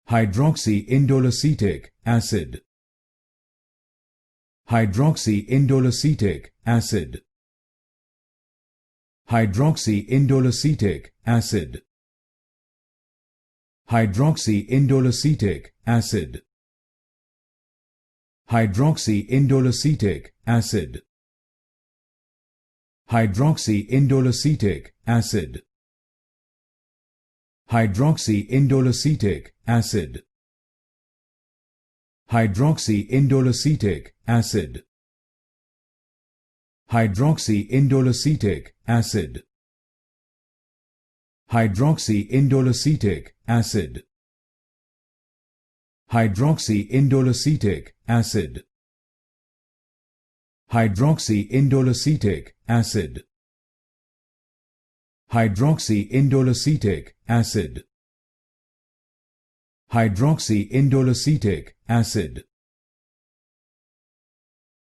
Hydroxyindoleacetic acid. Hydroxyindoleacetic acid. Hydroxyindoleacetic acid. Hydroxyindoleacetic acid. Hydroxyindoleacetic acid. Hydroxyindoleacetic acid. Hydroxyindoleacetic acid. Hydroxyindoleacetic acid. Hydroxyindoleacetic acid. Hydroxyindoleacetic acid. Hydroxyindoleacetic acid. Hydroxyindoleacetic acid. Hydroxyindoleacetic acid. Hydroxyindoleacetic acid.